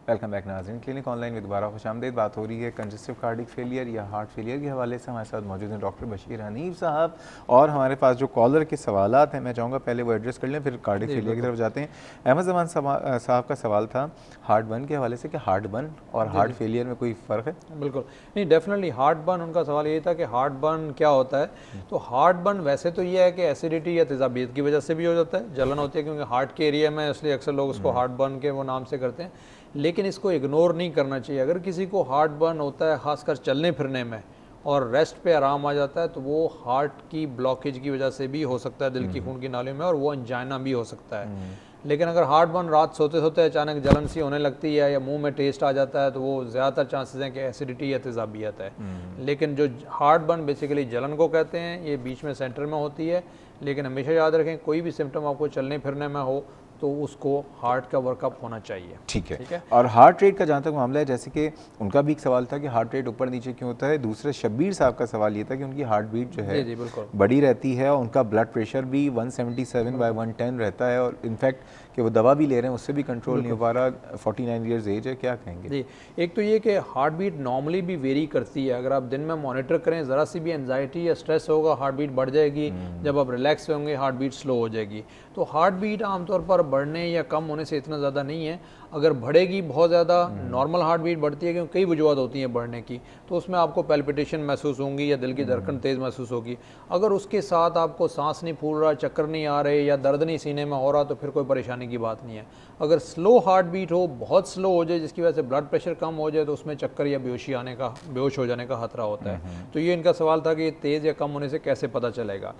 Welcome back नाज़रीन। Clinic online में दोबारा खुशामदीद। बात हो रही है कंजेस्टिव कार्डिक फेलियर या हार्ट फेलियर के हवाले से। हमारे साथ मौजूद हैं डॉक्टर बशीर हनीफ साहब, और हमारे पास जो कॉलर के सवालात हैं मैं चाहूँगा पहले वो एड्रेस कर लें, फिर कार्डिक फेलियर की तरफ जाते हैं। अहमद जमान साहब का सवाल था हार्ट बर्न के हवाले से कि हार्ट बर्न और हार्ट फेलियर में कोई फ़र्क है? बिल्कुल नहीं, डेफिनेटली हार्ट बर्न, उनका सवाल ये था कि हार्ट बर्न क्या होता है। तो हार्ट बर्न वैसे तो ये है कि एसिडिटी या तेज़ाबियत की वजह से भी हो जाता है, जलन होती है क्योंकि हार्ट के एरिया में, इसलिए अक्सर लोग उसको हार्ट बर्न के वो नाम से करते हैं। लेकिन इसको इग्नोर नहीं करना चाहिए। अगर किसी को हार्ट बर्न होता है खासकर चलने फिरने में और रेस्ट पे आराम आ जाता है, तो वो हार्ट की ब्लॉकेज की वजह से भी हो सकता है, दिल की खून की नालियों में, और वो अंजाइना भी हो सकता है। लेकिन अगर हार्ट बर्न रात सोते सोते अचानक जलन सी होने लगती है या मुंह में टेस्ट आ जाता है, तो वो ज़्यादातर चांसेस हैं कि एसिडिटी या तेज़ाबियत है। लेकिन जो हार्ट बर्न बेसिकली जलन को कहते हैं, ये बीच में सेंटर में होती है। लेकिन हमेशा याद रखें, कोई भी सिम्टम आपको चलने फिरने में हो तो उसको हार्ट का वर्कअप होना चाहिए। ठीक है। और हार्ट रेट का जहाँ तक मामला है, जैसे कि उनका भी एक सवाल था कि हार्ट रेट ऊपर नीचे क्यों होता है। दूसरे शब्बीर साहब का सवाल ये था कि उनकी हार्ट बीट जो है जी बिल्कुल बड़ी रहती है, और उनका ब्लड प्रेशर भी 177/110 रहता है, और इनफैक्ट कि वो दवा भी ले रहे हैं उससे भी कंट्रोल नहीं हो पा रहा। 49 ईयर्स एज है, क्या कहेंगे? जी, एक तो ये कि हार्ट बीट नॉर्मली भी वेरी करती है। अगर आप दिन में मॉनिटर करें, ज़रा सी भी एंजाइटी या स्ट्रेस होगा, हार्ट बीट बढ़ जाएगी। जब आप रिलैक्स होंगे, हार्ट बीट स्लो हो जाएगी। तो हार्ट बीट आमतौर पर बढ़ने या कम होने से इतना ज़्यादा नहीं है। अगर बढ़ेगी बहुत ज़्यादा, नॉर्मल हार्ट बीट बढ़ती है क्योंकि कई वजूहत होती हैं बढ़ने की, तो उसमें आपको पैल्पिटेशन महसूस होंगी या दिल की धड़कन तेज़ महसूस होगी। अगर उसके साथ आपको सांस नहीं फूल रहा, चक्कर नहीं आ रहे या दर्द नहीं सीने में हो रहा, तो फिर कोई परेशानी की बात नहीं है। अगर स्लो हार्ट बीट हो, बहुत स्लो हो जाए जिसकी वजह से ब्लड प्रेशर कम हो जाए, तो उसमें चक्कर या बेहोश हो जाने का खतरा होता है। तो ये इनका सवाल था कि ये तेज़ या कम होने से कैसे पता चलेगा।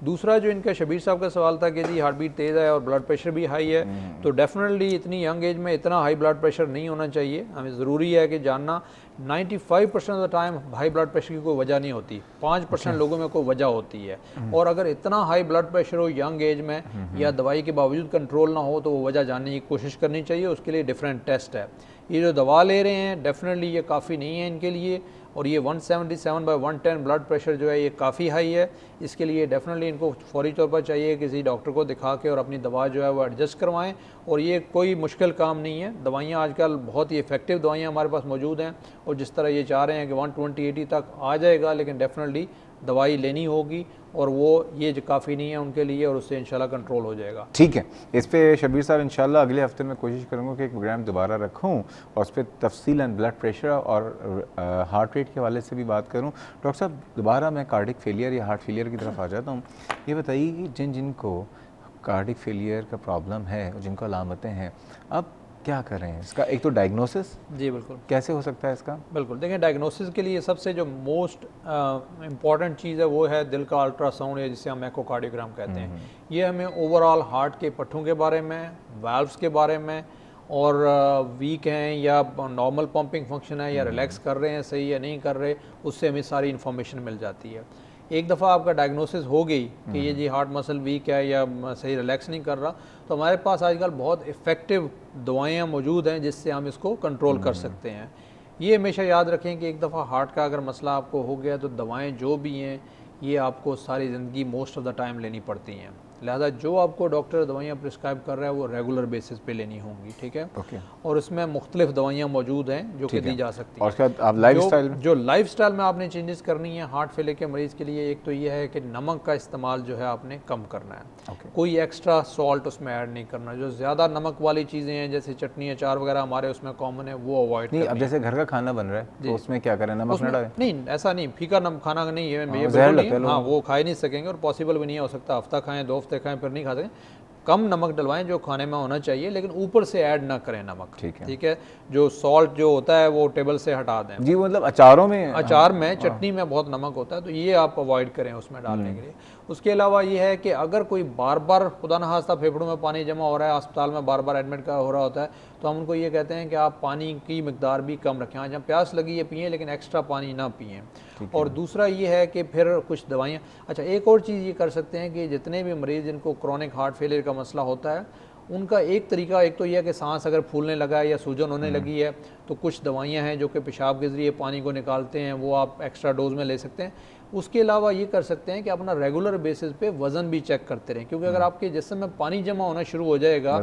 दूसरा जो इनका शबीर साहब का सवाल था कि जी हार्ट बीट तेज़ है और ब्लड प्रेशर भी हाई है, तो डेफिनेटली इतनी यंग एज में इतना हाई ब्लड प्रेशर नहीं होना चाहिए। हमें ज़रूरी है कि जानना 95% of the time high blood pressure की कोई वजह नहीं होती, 5% लोगों में कोई वजह होती है। और अगर इतना हाई ब्लड प्रेशर हो यंग एज में या दवाई के बावजूद कंट्रोल ना हो, तो वो वजह जानने की कोशिश करनी चाहिए। उसके लिए डिफरेंट टेस्ट है। ये जो दवा ले रहे हैं डेफिनेटली ये काफ़ी नहीं है इनके लिए, और ये 177/110 ब्लड प्रेशर जो है ये काफ़ी हाई है। इसके लिए डेफिनेटली इनको फौरी तौर पर चाहिए किसी डॉक्टर को दिखा के और अपनी दवा जो है वो एडजस्ट करवाएं। और ये कोई मुश्किल काम नहीं है। दवाइयाँ आजकल बहुत ही इफेक्टिव दवाइयाँ हमारे पास मौजूद हैं, और जिस तरह ये चाह रहे हैं कि 120-180 तक आ जाएगा, लेकिन डेफिनेटली दवाई लेनी होगी, और वो ये जो काफ़ी नहीं है उनके लिए, और उससे इंशाल्लाह कंट्रोल हो जाएगा। ठीक है। इस पे शबीर साहब इंशाल्लाह अगले हफ्ते में कोशिश करूँगा कि एक प्रोग्राम दोबारा रखूँ और उस पर तफसीलन ब्लड प्रेशर और हार्ट रेट के हवाले से भी बात करूँ। डॉक्टर साहब, दोबारा मैं कार्डिक फेलियर या हार्ट फेलियर की तरफ आ जाता हूँ। ये बताइए कि जिनको कार्डिक फेलियर का प्रॉब्लम है और जिनको अलामतें हैं, अब क्या करें? इसका एक तो डायग्नोसिस जी बिल्कुल, कैसे हो सकता है इसका? बिल्कुल देखिए, डायग्नोसिस के लिए सबसे जो मोस्ट इम्पॉर्टेंट चीज़ है वो है दिल का अल्ट्रासाउंड, या जिसे हम एकोकार्डियोग्राम कहते हैं। ये हमें ओवरऑल हार्ट के पट्टों के बारे में, वाल्व्स के बारे में, और वीक हैं या नॉर्मल पंपिंग फंक्शन है या रिलैक्स कर रहे हैं सही या नहीं कर रहे, उससे हमें सारी इन्फॉर्मेशन मिल जाती है। एक दफ़ा आपका डायग्नोसिस हो गई कि ये जी हार्ट मसल वीक है या सही रिलैक्स नहीं कर रहा, तो हमारे पास आजकल बहुत इफ़ेक्टिव दवाइयाँ मौजूद हैं जिससे हम इसको कंट्रोल कर सकते हैं। ये हमेशा याद रखें कि एक दफ़ा हार्ट का अगर मसला आपको हो गया, तो दवाएं जो भी हैं ये आपको सारी ज़िंदगी मोस्ट ऑफ द टाइम लेनी पड़ती हैं। लिहाजा जो आपको डॉक्टर दवाइयाँ प्रिस्क्राइब कर रहा है वो रेगुलर बेसिस पे लेनी होंगी, ठीक है। और इसमें मुख्तलिफ दवाइयाँ मौजूद हैं जो कि दी जा सकती हैं। और उसके बाद आप लाइफस्टाइल जो लाइफस्टाइल में आपने चेंजेस करनी है हार्ट फेलियर के मरीज़ के लिए, एक तो ये है कि नमक का इस्तेमाल जो है आपने कम करना है। कोई एक्स्ट्रा सॉल्ट उसमें ऐड नहीं करना। जो ज़्यादा नमक वाली चीज़ें हैं जैसे चटनी अचार वगैरह हमारे उसमें कॉमन है, वो अवॉइड नहीं। अब जैसे घर का खाना बन रहा है तो उसमें क्या करें, नमक न डालें? नहीं, ऐसा नहीं, फीका खाना नहीं है, हाँ वो खा ही नहीं सकेंगे और पॉसिबल भी नहीं हो सकता। हफ्ता खाएं, 2 हफ्ते खाएं, फिर नहीं खा सकें। कम नमक डलवाएं जो खाने में होना चाहिए, लेकिन ऊपर से ऐड ना करें नमक, ठीक है। जो सॉल्ट जो होता है वो टेबल से हटा दें। जी, मतलब अचार में चटनी में बहुत नमक होता है, तो ये आप अवॉइड करें उसमें डालने के लिए। उसके अलावा ये है कि अगर कोई बार बार खुदा न खास्ता फेफड़ों में पानी जमा हो रहा है, अस्पताल में बार बार एडमिट का हो रहा होता है, तो हम उनको ये कहते हैं कि आप पानी की मिकदार भी कम रखें। जहाँ प्यास लगी है पिएं, लेकिन एक्स्ट्रा पानी ना पिएं। और दूसरा ये है कि फिर कुछ दवाइयाँ, अच्छा एक और चीज़ ये कर सकते हैं कि जितने भी मरीज़ जिनको क्रोनिक हार्ट फेलियर का मसला होता है, उनका एक तरीका, एक तो यह है कि सांस अगर फूलने लगा है या सूजन होने लगी है, तो कुछ दवाइयाँ हैं जो कि पेशाब के ज़रिए पानी को निकालते हैं, वो आप एक्स्ट्रा डोज में ले सकते हैं। उसके अलावा ये कर सकते हैं कि अपना रेगुलर बेसिस पे वज़न भी चेक करते रहें, क्योंकि अगर आपके जिस्म में पानी जमा होना शुरू हो जाएगा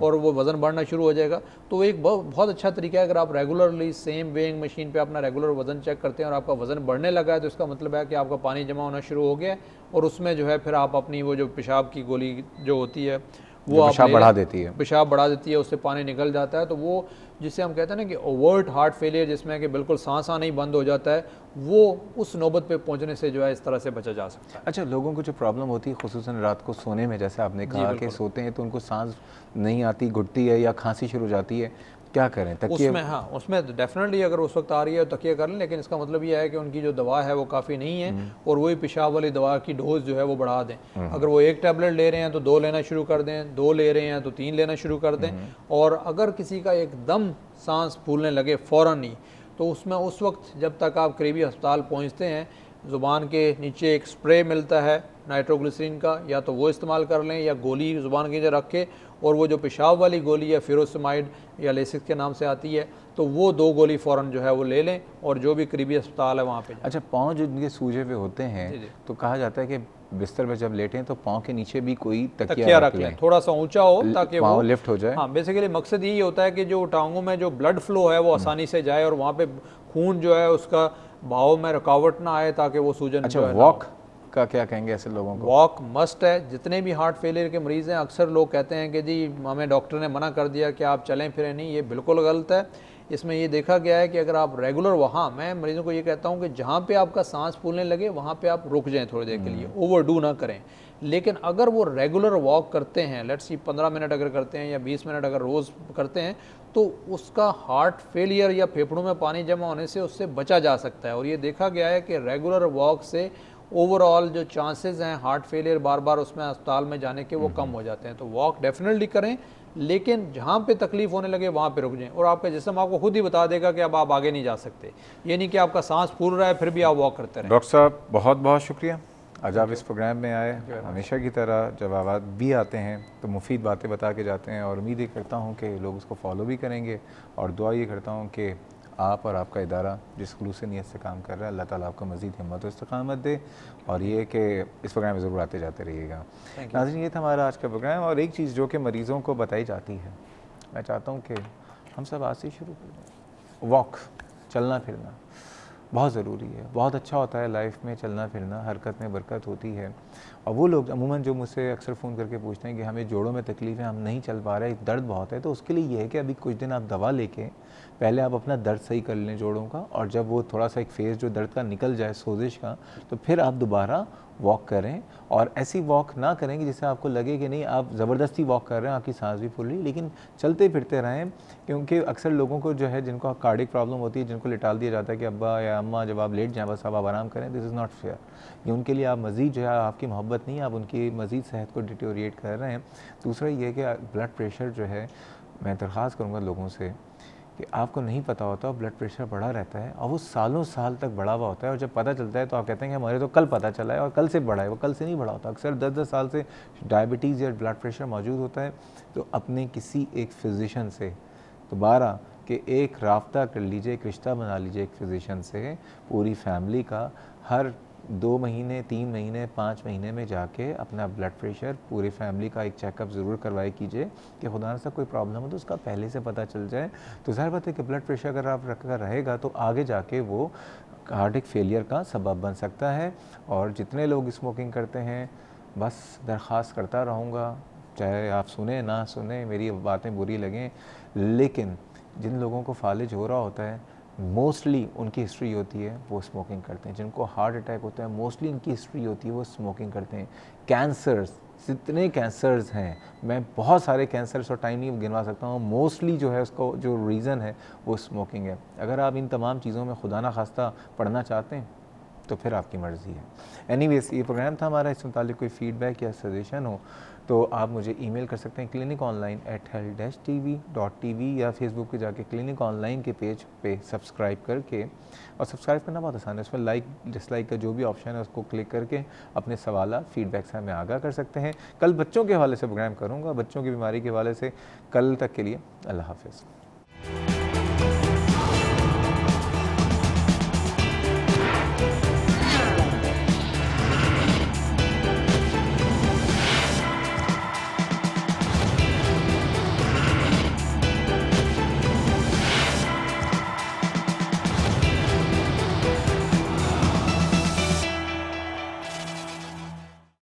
और वो वज़न बढ़ना शुरू हो जाएगा, तो एक बहुत अच्छा तरीका है, अगर आप रेगुलरली सेम वेइंग मशीन पे अपना रेगुलर वज़न चेक करते हैं और आपका वज़न बढ़ने लगा है, तो इसका मतलब है कि आपका पानी जमा होना शुरू हो गया है, और उसमें जो है फिर आप अपनी वो जो पेशाब की गोली जो होती है वो आप पेशाब बढ़ा देती है, पेशाब बढ़ा देती है, उससे पानी निकल जाता है। तो वो जिसे हम कहते हैं ना कि ओवर्ट हार्ट फेलियर, जिसमें कि बिल्कुल सांस आना ही बंद हो जाता है, वो उस नौबत पे पहुंचने से जो है इस तरह से बचा जा सकता है। अच्छा, लोगों को जो प्रॉब्लम होती है खुसूसन रात को सोने में, जैसे आपने कहा कि सोते हैं तो उनको सांस नहीं आती, घुटती है या खांसी शुरू हो जाती है, क्या करें? तकिए उसमें, हाँ, उसमें डेफिनेटली अगर उस वक्त आ रही है तो तकिया कर लें, लेकिन इसका मतलब ये है कि उनकी जो दवा है वो काफ़ी नहीं है, और वही पेशाब वाली दवा की डोज जो है वो बढ़ा दें। अगर वो 1 टैबलेट ले रहे हैं तो 2 लेना शुरू कर दें, 2 ले रहे हैं तो 3 लेना शुरू कर दें। और अगर किसी का एकदम सांस फूलने लगे फ़ौरन ही, तो उसमें उस वक्त जब तक आप करीबी अस्पताल पहुँचते हैं, ज़ुबान के नीचे एक स्प्रे मिलता है नाइट्रोग्लिसरीन का, या तो वो इस्तेमाल कर लें, या गोली ज़ुबान के नीचे रख के, और वो जो पेशाब वाली गोली है फिरोसमाइड या लेसिक्स के नाम से आती है, तो वो 2 गोली फ़ौरन जो है वो ले लें, और जो भी करीबी अस्पताल है वहाँ पे। अच्छा, पाँव जो इनके सूजे हुए होते हैं, तो कहा जाता है कि बिस्तर पे जब लेटें तो पाँव के नीचे भी कोई तकिया रख लें, थोड़ा सा ऊंचा हो ताकि पाँव वो लिफ्ट हो जाए। हाँ, बेसिकली मकसद यही होता है कि जो टांगों में जो ब्लड फ्लो है वो आसानी से जाए, और वहाँ पे खून जो है उसका भाव में रुकावट ना आए, ताकि वो सूजन। अच्छा, वॉक का क्या कहेंगे ऐसे लोगों को? वॉक मस्ट है। जितने भी हार्ट फेलियर के मरीज़ हैं, अक्सर लोग कहते हैं कि जी हमें डॉक्टर ने मना कर दिया कि आप चलें फिरें नहीं, ये बिल्कुल गलत है। इसमें ये देखा गया है कि अगर आप रेगुलर, वहाँ मैं मरीज़ों को ये कहता हूँ कि जहाँ पे आपका सांस फूलने लगे वहाँ पे आप रुक जाएं थोड़ी देर के लिए, ओवरडू ना करें। लेकिन अगर वो रेगुलर वॉक करते हैं, लेट्स सी 15 मिनट अगर करते हैं या 20 मिनट अगर रोज़ करते हैं, तो उसका हार्ट फेलियर या फेफड़ों में पानी जमा होने से उससे बचा जा सकता है। और ये देखा गया है कि रेगुलर वॉक से ओवरऑल जो चांसेस हैं हार्ट फेलियर बार बार उसमें अस्पताल में जाने के, वो कम हो जाते हैं। तो वॉक डेफिनेटली करें, लेकिन जहाँ पे तकलीफ होने लगे वहाँ पे रुक जाएं, और आपका जिस्म आपको खुद ही बता देगा कि अब आप आगे नहीं जा सकते। ये नहीं कि आपका सांस फूल रहा है फिर भी आप वॉक करते रहें। डॉक्टर साहब, बहुत बहुत शुक्रिया, आज आप इस प्रोग्राम में आए। हमेशा की तरह जब आप भी आते हैं तो मुफीद बातें बता के जाते हैं, और उम्मीद ये करता हूँ कि लोग उसको फॉलो भी करेंगे, और दुआ ये करता हूँ कि आप और आपका इदारा जिस खुलूस नीयत से काम कर रहा है, अल्लाह ताला आपको मज़ीद हिम्मत और इस्तकामत दे, और ये कि इस प्रोग्राम में ज़रूर आते जाते रहिएगा। नाज़रीन, ये था हमारा आज का प्रोग्राम, और एक चीज़ जो कि मरीज़ों को बताई जाती है, मैं चाहता हूँ कि हम सब आज से शुरू कर दें। वॉक, चलना फिरना बहुत ज़रूरी है, बहुत अच्छा होता है लाइफ में चलना फिरना, हरकत में बरकत होती है। और वो लोग अमूमन जो मुझसे अक्सर फ़ोन करके पूछते हैं कि हमें जोड़ों में तकलीफ़ है, हम नहीं चल पा रहे, दर्द बहुत है, तो उसके लिए ये है कि अभी कुछ दिन आप दवा लेके पहले आप अपना दर्द सही कर लें जोड़ों का, और जब वो थोड़ा सा एक फेज़ जो दर्द का निकल जाए, सोजिश का, तो फिर आप दोबारा वॉक करें। और ऐसी वॉक ना करें कि जिससे आपको लगे कि नहीं आप ज़बरदस्ती वॉक कर रहे हैं, आपकी सांस भी फूल रही, लेकिन चलते फिरते रहें। क्योंकि अक्सर लोगों को जो है, जिनको कार्डिक प्रॉब्लम होती है, जिनको लिटाल दिया जाता है कि अब्बा या अम्मा जब आप लेट जाएँ बस अब आप आराम करें, दिस इज़ नॉट फेयर। ये उनके लिए आप मज़ीद जो है, आपकी मोहब्बत नहीं, आप उनकी मज़ीद सेहत को डिटोरिएट कर रहे हैं। दूसरा ये है कि ब्लड प्रेशर जो है, मैं दरख्वास्त करूँगा लोगों से कि आपको नहीं पता होता और ब्लड प्रेशर बढ़ा रहता है, और वो सालों साल तक बढ़ा हुआ होता है, और जब पता चलता है तो आप कहते हैं कि हमारे तो कल पता चला है, और कल से बढ़ा है, वो कल से नहीं बढ़ा होता। अक्सर 10-10 साल से डायबिटीज़ या ब्लड प्रेशर मौजूद होता है। तो अपने किसी एक फ़िज़िशियन से दोबारा कि एक राब्ता कर लीजिए, एक रिश्ता बना लीजिए एक फ़िज़िशियन से, पूरी फैमिली का, हर 2 महीने, 3 महीने, 5 महीने में जाके अपना ब्लड प्रेशर पूरी फैमिली का एक चेकअप ज़रूर करवाए कीजिए, कि खुदा न सा कोई प्रॉब्लम हो तो उसका पहले से पता चल जाए। तो ज़ाहिर बात है कि ब्लड प्रेशर अगर आप रखकर रहेगा तो आगे जाके वो कार्डिक फेलियर का सबब बन सकता है। और जितने लोग स्मोकिंग करते हैं, बस दरख्वास्त करता रहूँगा, चाहे आप सुने ना सुने, मेरी बातें बुरी लगें, लेकिन जिन लोगों को फालिज हो रहा होता है, मोस्टली उनकी हिस्ट्री होती है वो स्मोकिंग करते हैं। जिनको हार्ट अटैक होता है, मोस्टली उनकी हिस्ट्री होती है वो स्मोकिंग करते हैं। कैंसर्स, जितने कैंसर्स हैं, मैं बहुत सारे कैंसर्स और टाइम नहीं गिनवा सकता हूँ, मोस्टली जो है उसको जो रीज़न है वो स्मोकिंग है। अगर आप इन तमाम चीज़ों में खुदा ना खास्ता पढ़ना चाहते हैं तो फिर आपकी मर्ज़ी है। एनीवेज़, ये प्रोग्राम था हमारा, इस मुतालिक कोई फ़ीडबैक या सजेशन हो तो आप मुझे ईमेल कर सकते हैं cliniconline@health-tv.tv, या फेसबुक पे जाके क्लिनिक ऑनलाइन के पेज पे सब्सक्राइब करके, और सब्सक्राइब करना बहुत आसान है, उसमें लाइक डिसलाइक का जो भी ऑप्शन है उसको क्लिक करके अपने सवाल फीडबैक से हमें आगाह कर सकते हैं। कल बच्चों के हवाले से प्रोग्राम करूँगा, बच्चों की बीमारी के हवाले से। कल तक के लिए अल्लाह हाफ़िज़।